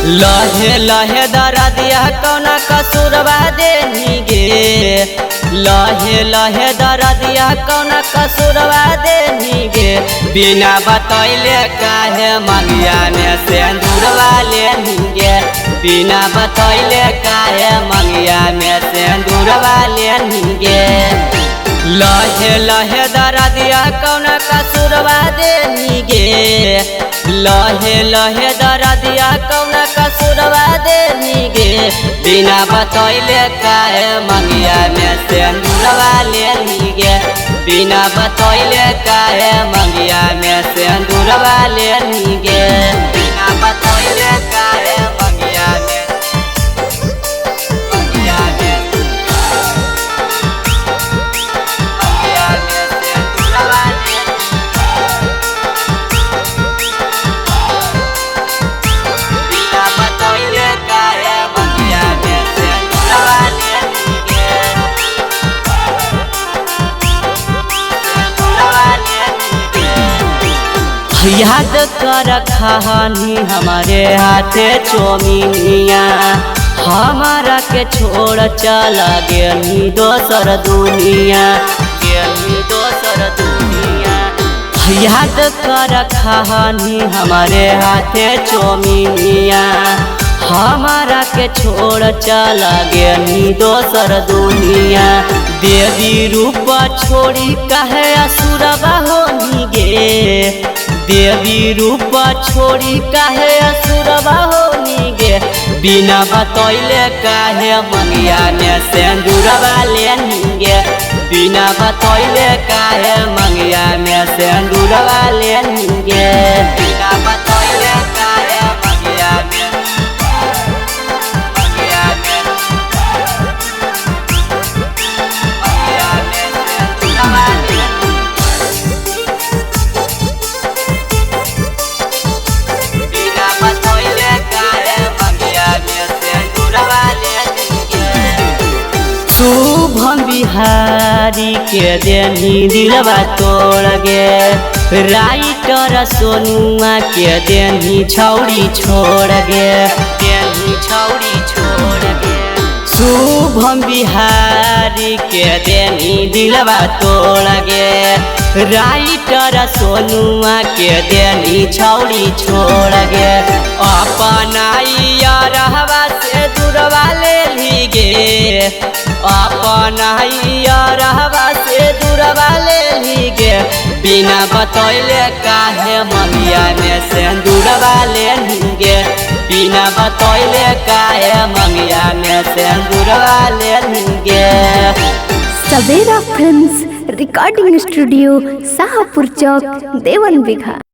लहे लहे दरदिया कौना कसूरवा देनी गे। लहे लहे दरदिया कौना कसूरवा देनी गे। बिना बतैले काहे मंगिया में सिंदूरवा लेनी गे। बिना बतैले काहे मंगिया में सिंदूरवा लेनी गे। लहे लहे दरदिया कौना कसूरवा देनी गे। लहे लहे दरदिया कौना कसूरवा देनी गे। बिना बतैले काहे मंगिया में सिंदूरवा लेनी गे। बिना बतैले काहे मंगिया में सिंदूरवा लेनी गे। बिना बतैले काहे मंगिया में याद कर कहानी हमारे हाथे चोमिनिया। हमारा के छोड़ चला गेली दोसर दुनिया। गेली दोसर दुनिया। याद कर कहानी हमारे हाथे चोमिनिया। हमारा के छोड़ चला गेली दोसर दुनिया। देवी रूप छोड़ी कहे असुरवा होनी गे। देवी रूप छोड़ी काहे असुरवा होनी गे। बिना बतैले काहे मंगिया में सिंदूरवा लेनी गे। बिना बतैले काहे मंगिया में सिंदूरवा लेनी गे। बिना बतैले काहे मंगिया में शुभम बिहारी के देनी दिलवा तोड़ गे। राइटर सोनुआ के देनी छौड़ी छोड़ गे। देनी छौड़ी छोड़ गे। शुभम बिहारी के देनी दिलवा तोड़ गे। राइटर सोनुआ के देनी छौड़ी छोड़ गे। अपना रहवा से दूरवा ले गे। अपना रहवा से दूरवा ले गे। बिना बतैले काहे मंगिया में सिंदूरवा लेनी गे। बिना बतैले काहे मंगिया में सिंदूरवा लेनी गे। सवेरा फिल्म्स रिकॉर्डिंग स्टूडियो शाहपुर चौक देवन बिघा।